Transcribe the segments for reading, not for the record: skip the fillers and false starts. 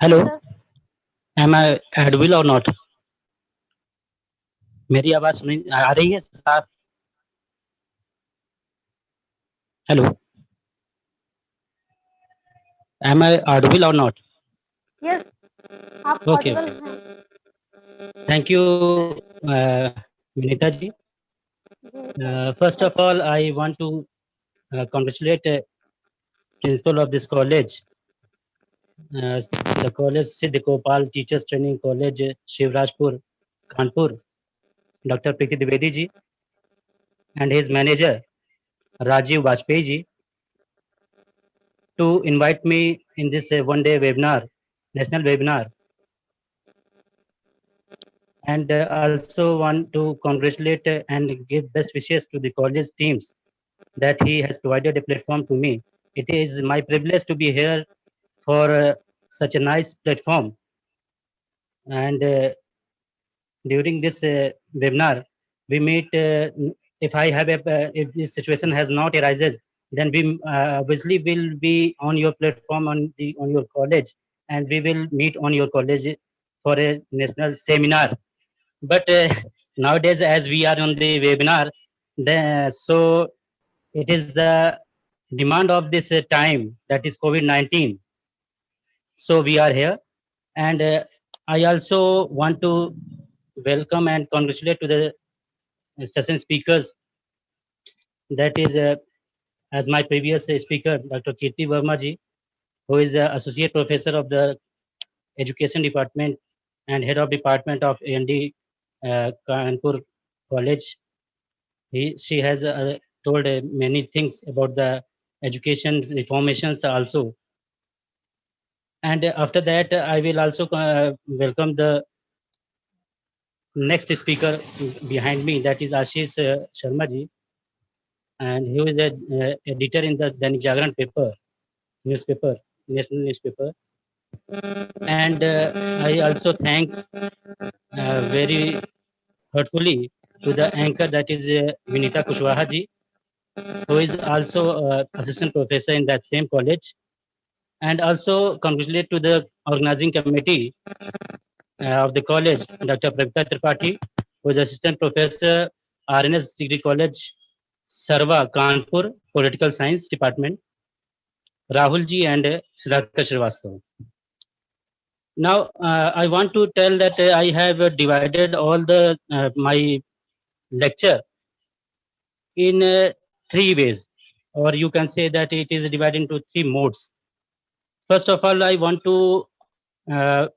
Hello. Sir. Am I audible or not? मेरी आवाज सुनी आ रही है साहब? Hello. Am I audible or not? Yes, आप ओके ऑडिबल ओके। हैं। Thank you Vinita ji. जी sir. First of welcome. All I want to congratulate principal of this college, the college Siddh Gopal Teachers Training College, Shivrajpur, Kanpur, Dr. Preeti Dwivedi ji, and his manager Rajiv Vajpayee ji to invite me in this one-day webinar, national webinar. And also want to congratulate and give best wishes to the college teams that he has provided a platform to me. It is my privilege to be here for such a nice platform. And during this webinar, we meet. If I have if this situation has not arises, then we obviously will be on your platform on your college, and we will meet on your college for a national seminar. But nowadays, as we are on the webinar, so it is the demand of this time, that is COVID-19. So we are here, and I also want to welcome and congratulate to the session speakers. That is, as my previous speaker, Dr. Kirti Verma ji, who is associate professor of the education department and head of department of AND Kanpur College. She has told many things about the education reformations also. And after that, I will also welcome the next speaker behind me, that is Ashish Sharma ji, and he is a editor in the Dainik Jagran paper, newspaper, national newspaper. And I also thanks very heartfully to the anchor, that is Vinita Kushwaha ji, who is also assistant professor in that same college. And also congratulate to the organizing committee of the college, Dr. Pravita Tripathi, who is assistant professor, RNS Degree College, Sarva, Kanpur, Political Science Department, Rahul ji and Siddhartha Srivastava. Now, I want to tell that I have divided all the my lecture in three ways, or you can say that it is divided into three modes. First of all, I want to uh,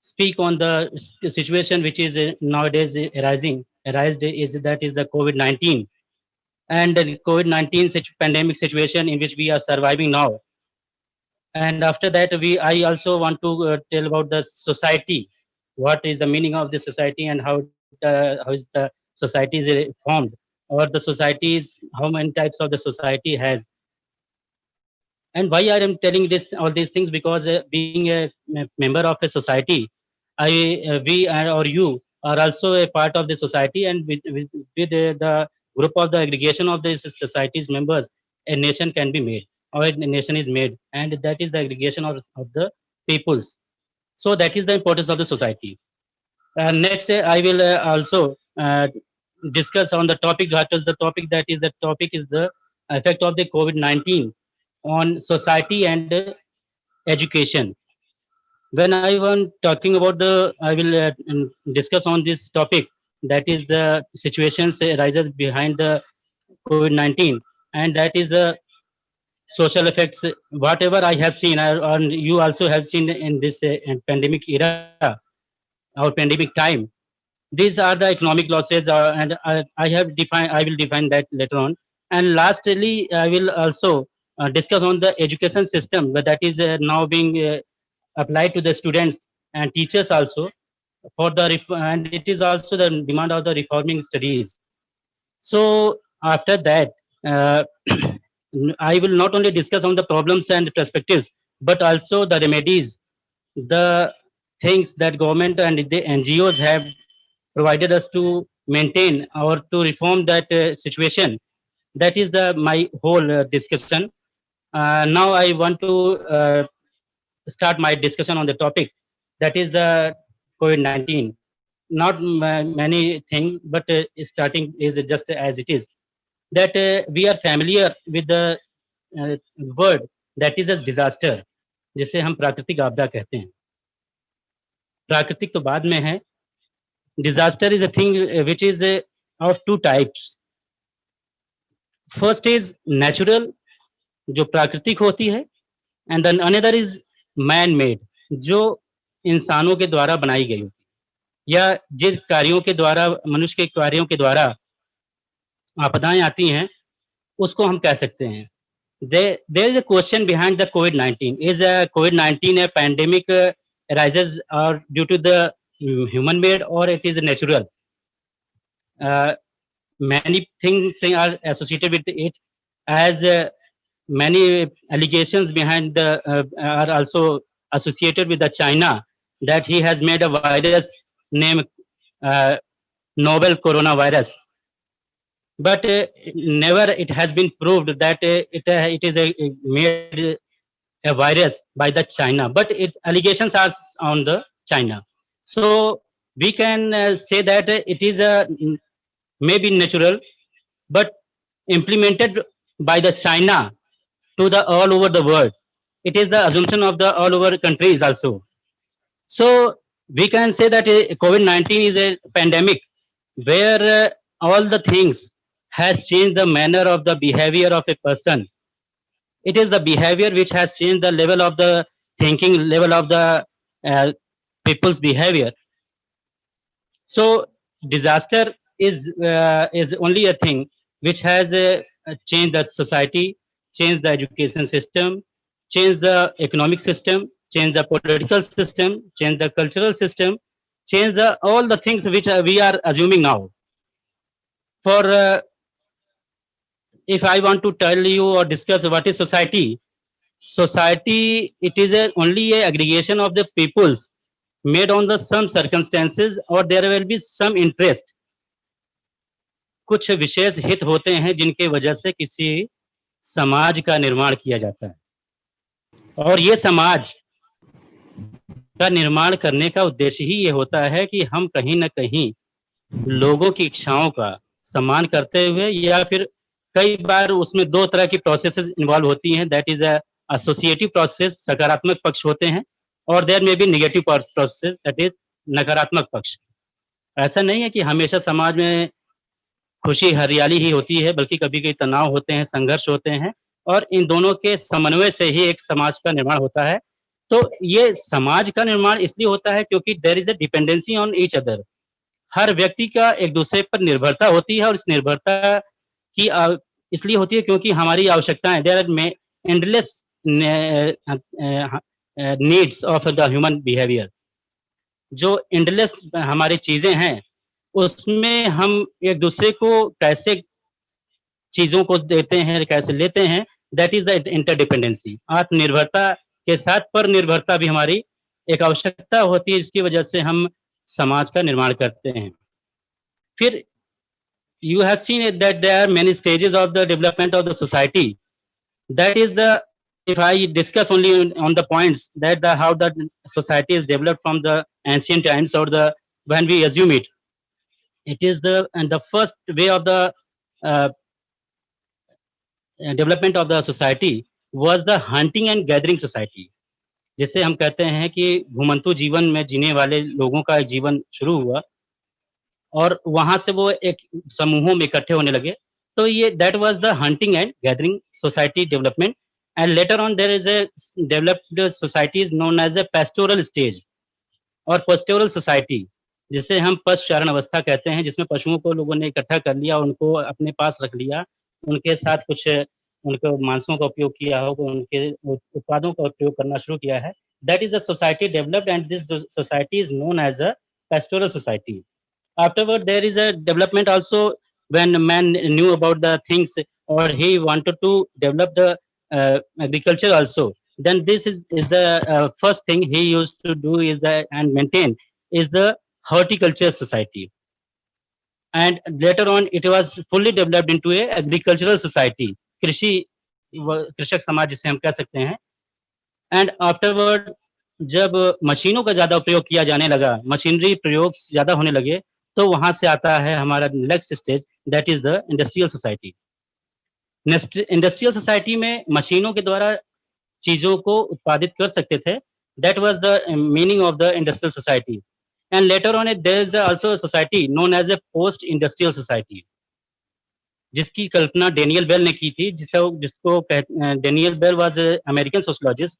speak on the situation which is nowadays arised is that is the COVID-19, and the COVID-19 pandemic situation in which we are surviving now. And after that, I also want to tell about the society, what is the meaning of the society, and how is the society is formed, or the societies, how many types of the society has. And why I am telling this all these things, because being a member of a society, we or you are also a part of the society, and with the group of the aggregation of the society's members, a nation can be made, or a nation is made, and that is the aggregation of the peoples. So that is the importance of the society. Next, I will also discuss on the topic. What is the topic? That is the topic is the effect of the COVID-19 on society and education. When I want talking about the, I will discuss on this topic. That is the situations arises behind the COVID-19, and that is the social effects. Whatever I have seen, and you also have seen in this pandemic era or pandemic time, these are the economic losses, and I have defined. I will define that later on. And lastly, I will also discuss on the education system, but that is now being applied to the students and teachers also for the and it is also the demand of the reforming studies. So after that, uh, I will not only discuss on the problems and perspectives, but also the remedies, the things that government and the NGOs have provided us to maintain or to reform that situation. That is the my whole discussion. Now I want to start my discussion on the topic, that is the COVID-19. Not many things, but starting is just as it is. That we are familiar with the word that is a disaster, जिसे हम प्राकृतिक आपदा कहते हैं. प्राकृतिक तो बाद में है. Disaster is a thing which is of two types. First is natural, जो प्राकृतिक होती है, and then another is man made, जो इंसानों के द्वारा बनाई गई होती है, या जिस कार्यों के द्वारा, मनुष्य के कार्यों के द्वारा आपदाएं आती हैं, उसको हम कह सकते हैं. There is a question behind the COVID-19. Is COVID-19 a pandemic arises or due to the human made, or it is natural? Many things are associated with it, as many allegations behind the are also associated with the China, that he has made a virus named novel coronavirus. But never it has been proved that it is made a virus by the China, but allegations are on the China. So we can say that it is maybe natural, but implemented by the China to the all over the world. It is the assumption of the all over countries also. So we can say that COVID-19 is a pandemic where all the things has changed the manner of the behavior of a person. It is the behavior which has changed the level of the thinking, level of the people's behavior. So disaster is only a thing which has changed the society, changed the education system, changed the economic system, changed the political system, changed the cultural system, changed all the things which we are assuming now. For if I want to tell you or discuss what is society, society, it is only a aggregation of the peoples made on the some circumstances, or there will be some interest. कुछ विशेष हित होते हैं जिनके वजह से किसी समाज का निर्माण किया जाता है, और ये समाज का निर्माण करने का उद्देश्य ही ये होता है कि हम कहीं न कहीं लोगों की इच्छाओं का सम्मान करते हुए, या फिर कई बार उसमें दो तरह की प्रोसेसेस इन्वॉल्व होती हैं. दैट इज एसोसिएटिव प्रोसेस, सकारात्मक पक्ष होते हैं, और देयर में भी नेगेटिव प्रोसेस, दैट इज नकारात्मक पक्ष. ऐसा नहीं है कि हमेशा समाज में खुशी हरियाली ही होती है, बल्कि कभी कभी तनाव होते हैं, संघर्ष होते हैं, और इन दोनों के समन्वय से ही एक समाज का निर्माण होता है. तो ये समाज का निर्माण इसलिए होता है क्योंकि there is a dependency on each other. हर व्यक्ति का एक दूसरे पर निर्भरता होती है, और इस निर्भरता की इसलिए होती है क्योंकि हमारी आवश्यकताएं, there are endless needs of the human behaviour. जो एंडलेस हमारी चीजें हैं, उसमें हम एक दूसरे को कैसे चीजों को देते हैं, कैसे लेते हैं, दैट इज द इंटरडिपेंडेंसी. आत्मनिर्भरता के साथ पर निर्भरता भी हमारी एक आवश्यकता होती है, जिसकी वजह से हम समाज का निर्माण करते हैं. फिर you have seen it that there are many stages of the development of the society. That is the, if I discuss only on the points that how the society is developed from the ancient times, or the when we assume it, it is the first way of the development of the society was the hunting and gathering society. जिसे हम कहते हैं कि घुमंतु जीवन में जीने वाले लोगों का जीवन शुरू हुआ, और वहां से वो एक समूहों में इकट्ठे होने लगे. तो ये that was the hunting and gathering society development. And later on there is a developed societies known as a pastoral stage or pastoral society, जिसे हम पशुचारण अवस्था कहते हैं, जिसमें पशुओं को लोगों ने इकट्ठा कर लिया, उनको अपने पास रख लिया, उनके साथ कुछ उनके मांसों का उपयोग किया हो, उनके उत्पादों का उपयोग करना शुरू किया है. That is the society developed, and this society is known as a pastoral society. Afterward, there is a development also when man knew about the things, or he wanted to develop the agriculture also. Then this is the first thing he used to do is and maintain is the horticulture society. And later on, it was fully developed into a agricultural society, कृषक समाज जिसे हम कह सकते हैं. And afterward, जब मशीनों का ज़्यादा उपयोग किया जाने लगा, मशीनरी प्रयोग ज़्यादा होने लगे, तो वहाँ से आता है हमारा next stage, that is the industrial society. Nest industrial society में मशीनों के द्वारा चीज़ों को उत्पादित कर सकते थे। That was the meaning of the industrial society. And later on there is also a society known as a post industrial society, जिसकी कल्पना डेनियल बेल ने की थी, जिसको Daniel Bell was a American sociologist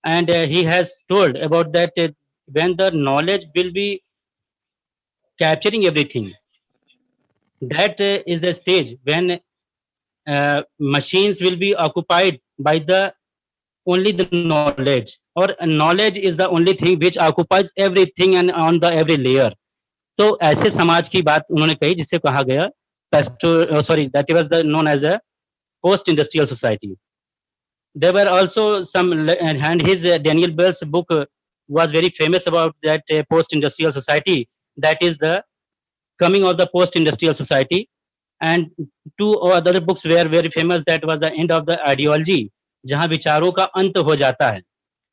and he has told about that when the knowledge will be capturing everything, that is the stage when machines will be occupied by the only the knowledge, or knowledge is the only thing which occupies everything and on the every layer. तो ऐसे समाज की बात उन्होंने कही जिसे कहा गया sorry that was the known as a post industrial society. There were also some, and his Daniel Bell's book was very famous about that post-industrial society. That is the coming of the post-industrial society. And two other books were very famous. That was the end of the ideology, जहाँ विचारों का अंत हो जाता है.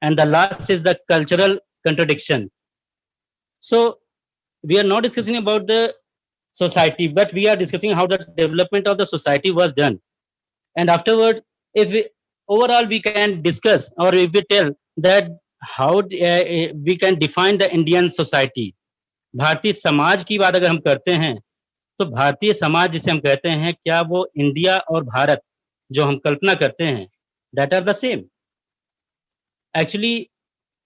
And the last is the cultural contradiction. So we are not discussing about the society, but we are discussing how the development of the society was done. And afterward, if we, overall we can discuss, or if we tell that how we can define the Indian society. Bharatiya Samaj की बात अगर हम करते हैं, तो भारतीय समाज जिसे हम कहते हैं, क्या वो इंडिया और भारत जो हम कल्पना करते हैं, that are the same. Actually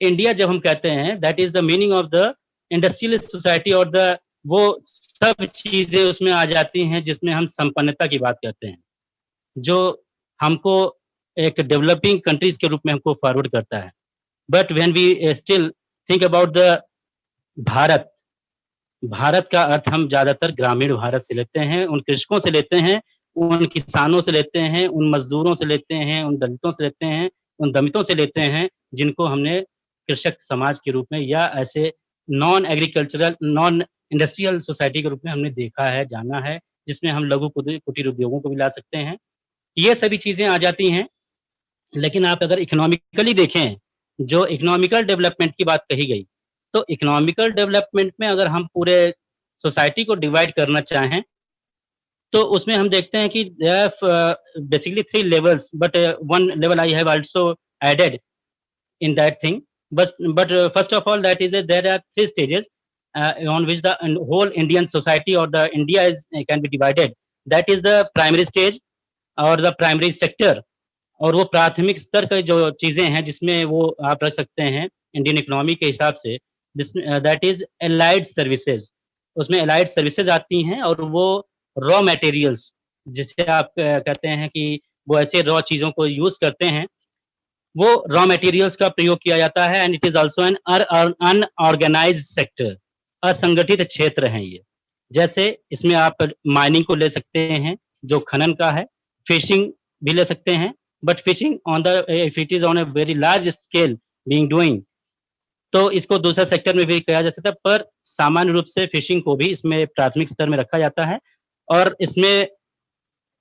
India जब हम कहते हैं, that is the meaning of the industrialist society, और द वो सब चीजें उसमें आ जाती हैं जिसमें हम संपन्नता की बात करते हैं, जो हमको एक डेवलपिंग कंट्रीज के रूप में हमको फॉरवर्ड करता है. But when we still think about the Bharat, Bharat का अर्थ हम ज़्यादातर ग्रामीण भारत से लेते हैं, उन कृषकों से लेते हैं, उन किसानों से लेते हैं, उन मज़दूरों से लेते हैं, उन दलितों से लेते हैं, उन दमितों से लेते हैं, जिनको हमने कृषक समाज के रूप में या ऐसे non agricultural, non industrial society के रूप में हमने देखा है, जाना है, जिसमें हम लघु कुटीर उद्योगों को भी ला सकते हैं. ये सभी चीज़ें आ जाती हैं. लेकिन आप अगर इकोनॉमिकली देखें, जो इकोनॉमिकल डेवलपमेंट की बात कही गई, तो इकोनॉमिकल डेवलपमेंट में अगर हम पूरे सोसाइटी को डिवाइड करना चाहें, तो उसमें हम देखते हैं कि basically 3 levels, but 1 level I have also added in that thing. But first of all, that is there are 3 stages on which the whole Indian society or the India is can be divided. That is the primary stage और the primary sector, और वो प्राथमिक स्तर की जो चीज़ें हैं जिसमें वो आप रख सकते हैं इंडियन इकोनॉमी के हिसाब से, जिसमें दैट इज़ एलाइड सर्विसेज़. उसमें एलाइड सर्विसेज़ आती हैं, और वो रॉ मटेरियल्स जिसे आप कहते हैं कि वो ऐसे रॉ चीज़ों को यूज़ करते हैं, वो रॉ मटेरियल्स का प्रयोग किया जाता है. And it is also an unorganised sector, असंगठित क्षेत्र है ये. जैसे इसमें आप माइनिंग को ले सकते हैं, जो खनन का है, फिशिंग भी ले सकते हैं, but fishing on the if it is on a very large scale being doing, तो इसको दूसरा सेक्टर में भी किया जा सकता है, पर सामान्य रूप से फिशिंग को भी इसमें प्राथमिक स्तर में रखा जाता है. और इसमें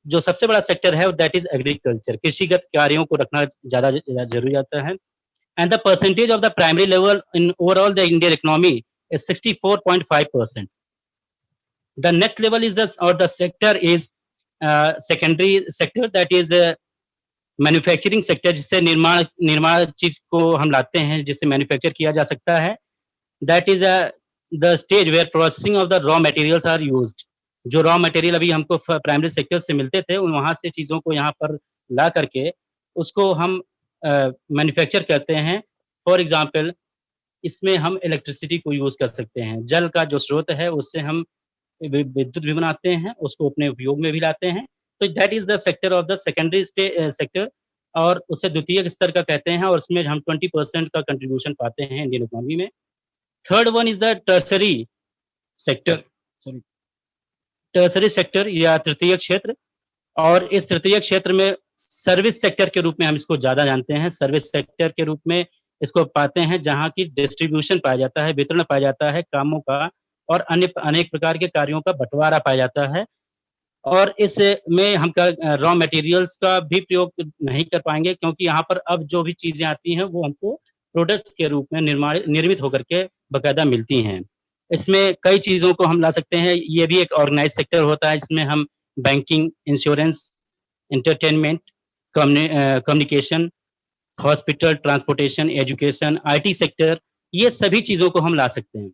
जो सबसे बड़ा सेक्टर है दैट इज़ एग्रीकल्चर, कृषिगत कार्यों को रखना ज़्यादा ज़रूरी आता है. And the percentage of the primary level in overall the Indian economy is 64.5%. The next level is the sector is secondary sector, that is manufacturing sector, जिससे निर्माण निर्माण चीज को हम लाते हैं, जिससे मैन्युफैक्चर किया जा सकता है. That is the stage where processing of the raw materials are used. जो रॉ मटेरियल अभी हमको प्राइमरी सेक्टर से मिलते थे, वहाँ से चीज़ों को यहाँ पर ला करके उसको हम मैन्युफैक्चर करते हैं. फॉर एग्जांपल, इसमें हम इलेक्ट्रिसिटी को यूज़ कर सकते हैं. जल का जो स्रोत है उससे हम विद्युत भी बनाते हैं, उसको अपने उपयोग में भी लाते हैं. तो that is the sector of the secondary sector, और उसे द्वितीयक स्तर का कहते हैं, और उसमें हम 20% का कंट्रीब्यूशन पाते हैं इंडियन इकोनॉमी में. Third one is the tertiary sector, sorry, tertiary sector या तृतीयक क्षेत्र. और इस तृतीयक क्षेत्र में सर्विस सेक्टर के रूप में हम इसको ज़्यादा जानते हैं. सर्विस सेक्टर के रूप में इसको पाते हैं, जहाँ की डिस्ट्रीब्यूशन पाया जाता है, वितरण पाया जाता है कामों का, और अन्य अनेक प्रकार के कार्यों का बँटवारा पाया जाता है. और इसमें हम रॉ मटेरियल्स का भी प्रयोग नहीं कर पाएँगे, क्योंकि यहाँ पर अब जो भी चीज़ें आती हैं वो हमको प्रोडक्ट्स के रूप में निर्मित होकर के बाकायदा मिलती हैं। इसमें कई चीज़ों को हम ला सकते हैं, ये भी एक ऑर्गेनाइज़ सेक्टर होता है, इसमें हम banking, insurance, entertainment, communication, hospital, transportation, education, IT sector, ये सभी चीज़ों को हम ला सकते हैं।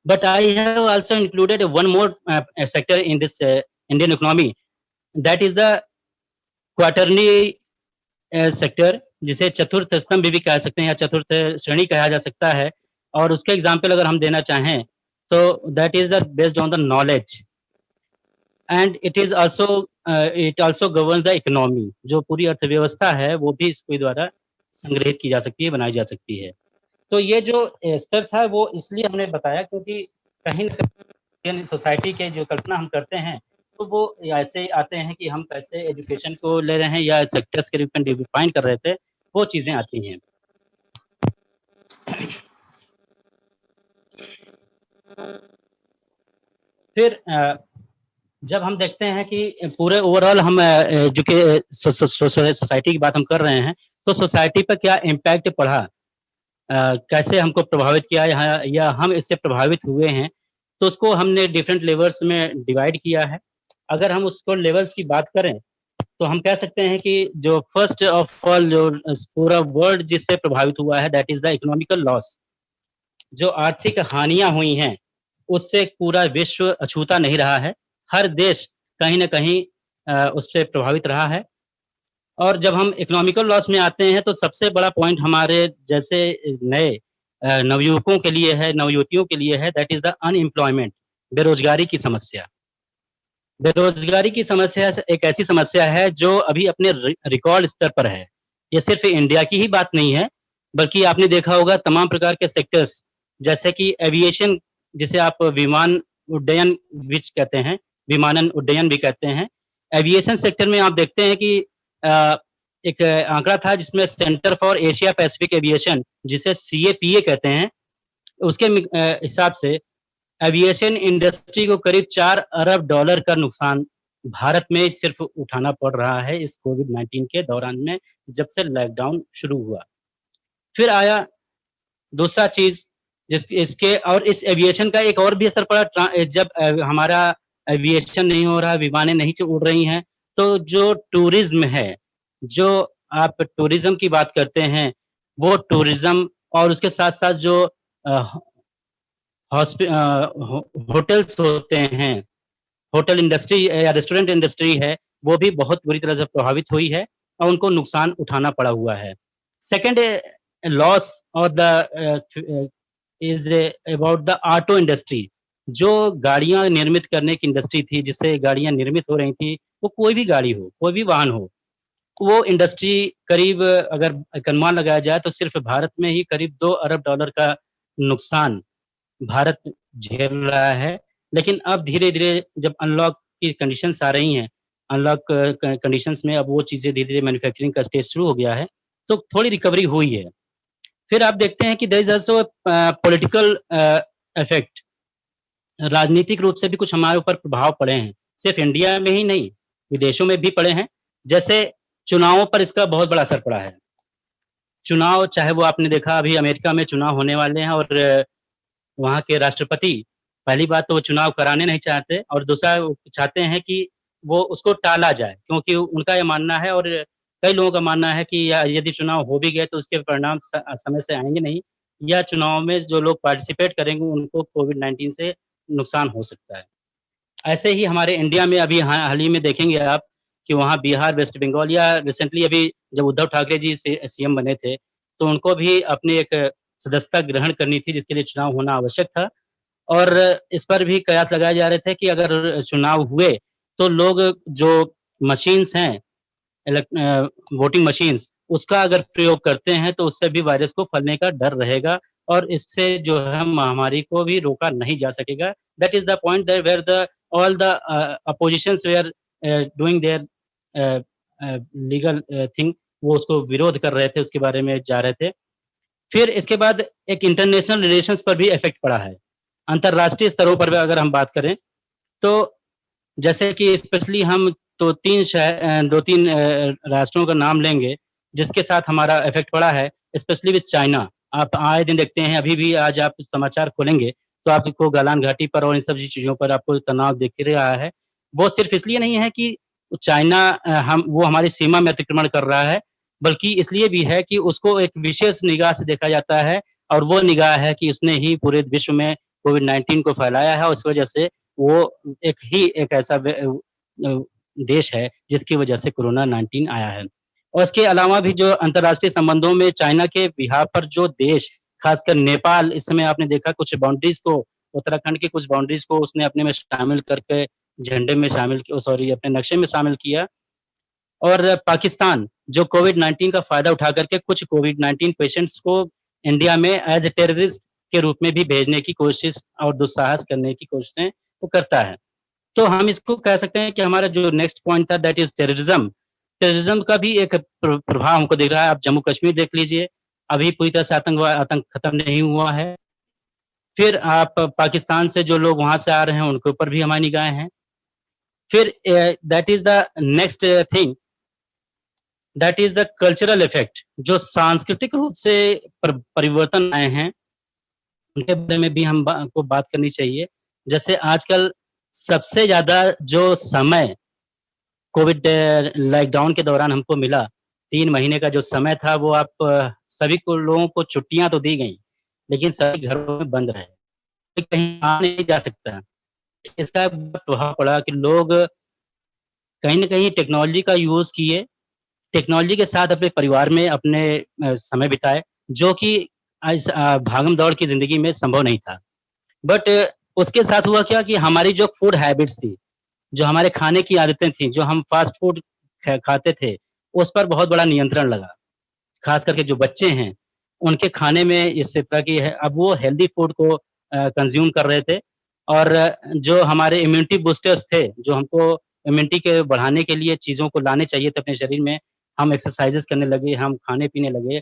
But I have also included one more sector in this Indian economy, that is the quaternary sector, जिसे चतुर्थ स्तंभ भी कह सकते हैं या चतुर्थ श्रेणी कहा जा सकता है। और उसके एग्जाम्पल अगर हम देना चाहें तो that is the based on the knowledge and it also governs the economy. जो पूरी अर्थव्यवस्था है वो भी इसके द्वारा संग्रहित की जा सकती है, बनाई जा सकती है। तो ये जो स्तर था वो इसलिए हमने बताया क्योंकि कहीं न कहीं सोसाइटी के जो कल्पना हम करते हैं तो वो ऐसे आते हैं कि हम कैसे एजुकेशन को ले रहे हैं या सेक्टर्स के रूप में डिफाइन कर रहे थे, वो चीज़ें आती हैं। फिर जब हम देखते हैं कि पूरे ओवरऑल हम जो कि सोसाइटी की बात हम कर रहे हैं, तो सोसाइटी पर क्या इम्पैक्ट पड़ा? कैसे हमको प्रभावित किया या हम इससे प्रभावित हुए हैं, तो उसको हमने डिफरेंट लेवल्स में डिवाइड किया है। अगर हम उसको लेवल्स की बात करें, तो हम कह सकते हैं कि जो फर्स्ट ऑफ ऑल जो पूरा वर्ल्ड जिससे प्रभावित हुआ है that is the economical loss. जो आर्थिक हानियाँ हुई हैं, उससे पूरा विश्व अछूता नहीं रहा है। हर देश कहीं न कहीं उससे प्रभावित रहा है। और जब हम इकोनॉमिकल लॉस में आते हैं तो सबसे बड़ा पॉइंट हमारे जैसे नए नवयुवकों के लिए है, नवयुवतियों के लिए है दैट इज़ द अनएम्प्लॉयमेंट, बेरोज़गारी की समस्या। बेरोज़गारी की समस्या एक ऐसी समस्या है जो अभी अपने रिकॉर्ड स्तर पर है। ये सिर्फ़ इंडिया की ही बात नहीं है, बल्कि आपने देखा होगा तमाम प्रकार के सेक्टर्स जैसे कि एविएशन जिसे आप विमान उड्डयन विच कहते हैं, विमानन उड्डयन भी कहते हैं। एविएशन सेक्टर में आप देखते हैं कि अ, एक आंकड़ा था जिसमें centre for Asia Pacific aviation जिसे सीएपीए कहते हैं, उसके हिसाब से एविएशन इंडस्ट्री को करीब 4 अरब डॉलर का नुकसान भारत में सिर्फ उठाना पड़ रहा है इस कोविड-19 के दौरान में, जब से लॉकडाउन शुरू हुआ। फिर आया दूसरा चीज़ जिस इसके और इस एविएशन का एक और भी असर पड़ा जब हमारा एविएशन नहीं हो रहा, विमानें नहीं च उड़ रही हैं, तो जो टूरिज़्म है, जो आप टूरिज़्म की बात करते हैं, वो टूरिज़्म और उसके साथ-साथ जो अ, होटल्स होते हैं, होटल इंडस्ट्री या रेस्टोरेंट इंडस्ट्री है, वो भी बहुत बुरी तरह से प्रभावित हुई है और उनको नुकसान उठाना पड़ा हुआ है। सेकंड लॉस और is about the auto industry. जो गाड़ियाँ निर्मित करने की इंडस्ट्री थी, जिससे गाड़ियाँ निर्मित हो रही थी, वो कोई भी गाड़ी हो, कोई भी वाहन हो, वो इंडस्ट्री करीब अगर एक अनुमान लगाया जाए तो सिर्फ़ भारत में ही करीब 2 अरब डॉलर का नुकसान भारत झेल रहा है। लेकिन अब धीरे-धीरे जब अनलॉक की कंडीशंस आ रही हैं, अनलॉक कंडीशंस में अब वो चीज़ें धीरे-धीरे मैन्युफैक्चरिंग का स्टेज शुरू हो गया है, तो थोड़ी रिकवरी हुई है। फिर आप देखते हैं कि there is also political effect. राजनीतिक रूप से भी कुछ हमारे ऊपर प्रभाव पड़े हैं। सिर्फ़ इंडिया में ही नहीं, विदेशों में भी पड़े हैं। जैसे चुनावों पर इसका बहुत बड़ा असर पड़ा है। चुनाव चाहे वो आपने देखा अभी अमेरिका में चुनाव होने वाले हैं और वहाँ के राष्ट्रपति पहली बात तो वो चुनाव कराने नहीं चाहते और दूसरा वो चाहते हैं कि वो उसको टाला जाए क्योंकि उनका ये मानना है और कई लोगों का मानना है कि या यदि चुनाव हो भी गए तो उसके परिणाम समय से आएँगे नहीं या चुनाव में जो लोग पार्टिसिपेट करेंगे उनको कोविड-19 से नुकसान हो सकता है। ऐसे ही हमारे इंडिया में अभी हाल ही में देखेंगे आप कि वहाँ बिहार, वेस्ट बंगाल या रिसेंटली अभी जब उद्धव ठाकरे जी सीएम बने थे, तो उनको भी अपनी एक सदस्यता ग्रहण करनी थी जिसके लिए चुनाव होना आवश्यक था। और इस पर भी कयास लगाए जा रहे थे कि अगर चुनाव हुए, तो लोग जो मशीन्स हैं वोटिंग मशीन्स, उसका अगर प्रयोग करते हैं तो उससे भी वायरस को फैलने का डर रहेगा और इससे जो है महामारी को भी रोका नहीं जा सकेगा। That is the point that where the all the oppositions were doing their legal thing वो उसको विरोध कर रहे थे, उसके बारे में जा रहे थे। फिर इसके बाद एक इंटरनेशनल रिलेशंस पर भी इफ़ेक्ट पड़ा है। अंतर्राष्ट्रीय स्तरों पर भी अगर हम बात करें, तो जैसे कि स्पेशली हम तो 2-3 राष्ट्रों का नाम लेंगे, जिसके साथ हमारा इफ़ेक्ट पड़ा है, स्पेशली विथ चाइना। आप आए दिन देखते हैं, अभी भी आज आप समाचार खोलेंगे, तो आपको गलान घाटी पर और इन सब चीज़ों पर आपको तनाव दिख ही रहा है। वो सिर्फ़ इसलिए नहीं है कि चाइना हम वो हमारी सीमा में अतिक्रमण कर रहा है, बल्कि इसलिए भी है कि उसको एक विशेष निगाह से देखा जाता है और वो निगाह है कि उसने ही पूरे विश्व में कोविड-19 को फैलाया है और इस वजह से वो एक ऐसा देश है जिसकी वजह से कोरोना 19 आया है। और इसके अलावा भी जो अंतर्राष्ट्रीय संबंधों में चाइना के बिहाफ पर जो देश, खासकर नेपाल इस समय आपने देखा कुछ बाउंड्रीज़ को उत्तराखंड की कुछ बाउंड्रीज़ को उसने अपने में शामिल करके झंडे में शामिल सॉरी अपने नक्शे में शामिल किया। और पाकिस्तान जो कोविड-19 का फ़ायदा उठा करके कुछ कोविड-19 पेशेंट्स को इंडिया में एज़ अ टेररिस्ट के रूप में भी भेजने की कोशिश और दुस्साहस करने की कोशिशें वो करता है। तो हम इसको कह सकते हैं कि हमारा जो नेक्स्ट पॉइंट था दैट इज़ टेररिज़्म। टेररिज़्म का भी एक प्रभाव हमको दिख रहा है। आप जम्मू-कश्मीर देख लीजिए, अभी पूरी तरह से आतंक खत्म नहीं हुआ है। फिर आप पाकिस्तान से जो लोग वहाँ से आ रहे हैं, उनके ऊपर भी हमारी निगाहें हैं। फिर that is the next thing that is the cultural effect जो सांस्कृतिक रूप से परिवर्तन आए हैं, उनके बारे में भी हम को बात करनी चाहिए। जैसे आजकल सबसे ज़्यादा जो समय कोविड लॉकडाउन के दौरान हमको मिला, 3 महीने का जो समय था वो आप सभी को लोगों को छुट्टियाँ तो दी गईं, लेकिन सभी घरों में बंद रहे। कोई कहीं आ नहीं जा सकता। इसका प्रभाव पड़ा कि लोग कहीं न कहीं टेक्नोलॉजी का यूज़ किए, टेक्नोलॉजी के साथ अपने परिवार में अपने समय बिताए, जो कि इस भागम-दौड़ की ज़िंदगी में संभव नहीं था। बट उसके साथ हुआ क्या कि हमारी जो फूड हैबिट्स थी, जो हमारे खाने की आदतें थी, जो हम फ़ास्ट फूड खाते थे, उस पर बहुत बड़ा नियंत्रण लगा। ख़ास करके जो बच्चे हैं, उनके खाने में इस तरह की है अब वो हेल्दी फूड को कंज़्यूम कर रहे थे और जो हमारे इम्यूनिटी बूस्टर्स थे, जो हमको इम्यूनिटी के बढ़ाने के लिए चीज़ों को लाने चाहिए थे अपने शरीर में, हम एक्सरसाइज़ेज़ करने लगे, हम खाने-पीने लगे।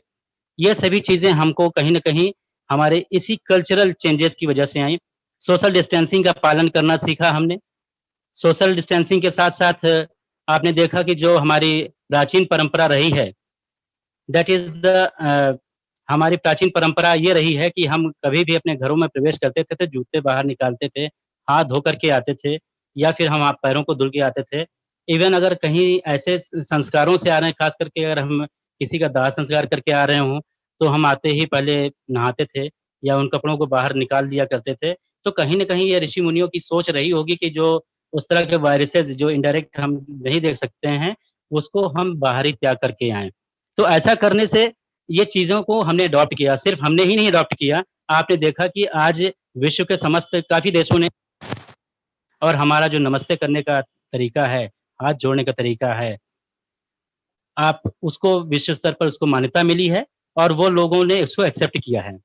ये सभी चीज़ें हमको कहीं न कहीं हमारे इसी कल्चरल चेंजेज़ की वजह से आई। सोशल डिस्टेंसिंग का पालन करना सीखा हमने। सोशल डिस्टेंसिंग के साथ-साथ आपने देखा कि जो हमारी प्राचीन परंपरा रही है, दैट इज़ द हमारी प्राचीन परंपरा ये रही है कि हम कभी भी अपने घरों में प्रवेश करते थे, तो जूते बाहर निकालते थे, हाथ धो कर के आते थे या फिर हम आप पैरों को धुल के आते थे। इवन अगर कहीं ऐसे संस्कारों से आ रहे हैं, खास करके अगर हम किसी का दाह संस्कार करके आ रहे हों, तो हम आते ही पहले नहाते थे या उन कपड़ों को बाहर निकाल दिया करते थे। तो कहीं न कहीं ये ऋषि-मुनियों की सोच रही होगी कि जो उस तरह के वायरसेज़ जो इनडायरेक्ट हम नहीं देख सकते हैं, उसको हम बाहर ही त्याग करके आएँ। तो ऐसा करने से ये चीज़ों को हमने अडॉप्ट किया, सिर्फ़ हमने ही नहीं अडॉप्ट किया, आपने देखा कि आज विश्व के समस्त काफ़ी देशों ने और हमारा जो नमस्ते करने का तरीका है, हाथ जोड़ने का तरीका है, आप उसको विश्व स्तर पर उसको मान्यता मिली है और वो लोगों ने उसको एक्सेप्ट किया है।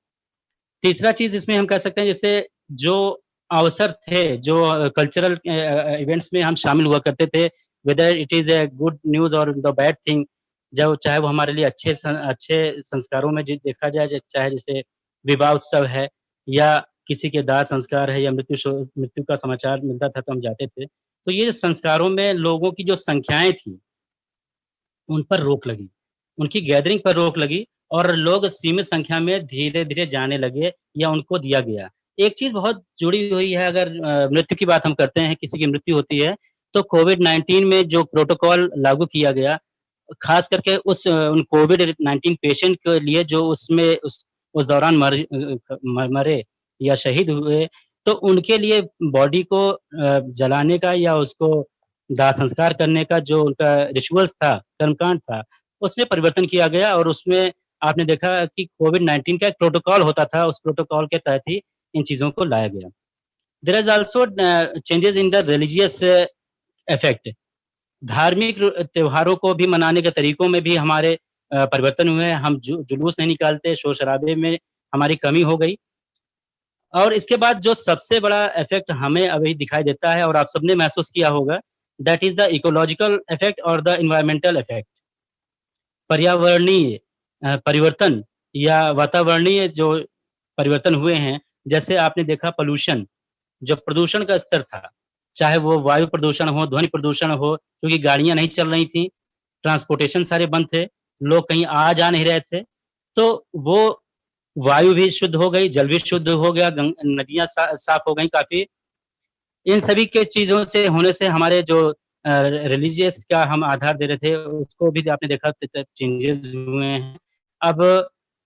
तीसरा चीज़ इसमें हम कह सकते हैं जैसे जो अवसर थे, जो कल्चरल इवेंट्स में हम शामिल हुआ करते थे, whether it is a good news और द बैड थिंग जब चाहे वो हमारे लिए अच्छे संस्कारों में देखा जाए चाहे जैसे विवाह उत्सव है या किसी के दाह संस्कार है या मृत्यु का समाचार मिलता था तो हम जाते थे। तो ये जो संस्कारों में लोगों की जो संख्याएँ थी उन पर रोक लगी। उनकी गैदरिंग पर रोक लगी और लोग सीमित संख्या में धीरे-धीरे जाने लगे या उनको दिया गया। एक चीज़ बहुत जुड़ी हुई है अगर मृत्यु की बात हम करते हैं, किसी की मृत्यु होती है, तो कोविड-19 में जो प्रोटोकॉल लागू किया गया, ख़ास करके उन कोविड-19 पेशेंट के लिए जो उसमें उस दौरान मरे या शहीद हुए, तो उनके लिए बॉडी को जलाने का या उसको दाह संस्कार करने का जो उनका रिचुअल्स था, कर्मकांड था, उसमें परिवर्तन किया गया और उसमें आपने देखा कि कोविड-19 का एक प्रोटोकॉल होता था, उस प्रोटोकॉल के तहत ही इन चीज़ों को लाया गया। There is also changes in the religious effect धार्मिक त्योहारों को भी मनाने के तरीकों में भी हमारे परिवर्तन हुए हैं। हम जुलूस नहीं निकालते, शोर-शराबे में हमारी कमी हो गई और इसके बाद जो सबसे बड़ा इफ़ेक्ट हमें अभी दिखाई देता है और आप सबने महसूस किया होगा, that is the ecological effect और द एनवायरमेंटल इफ़ेक्ट। पर्यावरणीय परिवर्तन या वातावरणीय जो परिवर्तन हुए हैं, जैसे आपने देखा पॉल्यूशन, जो प्रदूषण का स्तर था, चाहे वो वायु प्रदूषण हो, ध्वनि प्रदूषण हो, क्योंकि गाड़ियाँ नहीं चल रही थी, ट्रांसपोर्टेशन सारे बंद थे, लोग कहीं आ जा नहीं रहे थे, तो वो वायु भी शुद्ध हो गई, जल भी शुद्ध हो गया, नदियाँ साफ हो गई काफ़ी। इन सभी के चीज़ों से होने से हमारे जो रिलीजियस का हम आधार दे रहे थे, उसको भी आपने देखा चेंजेज़ हुए हैं। अब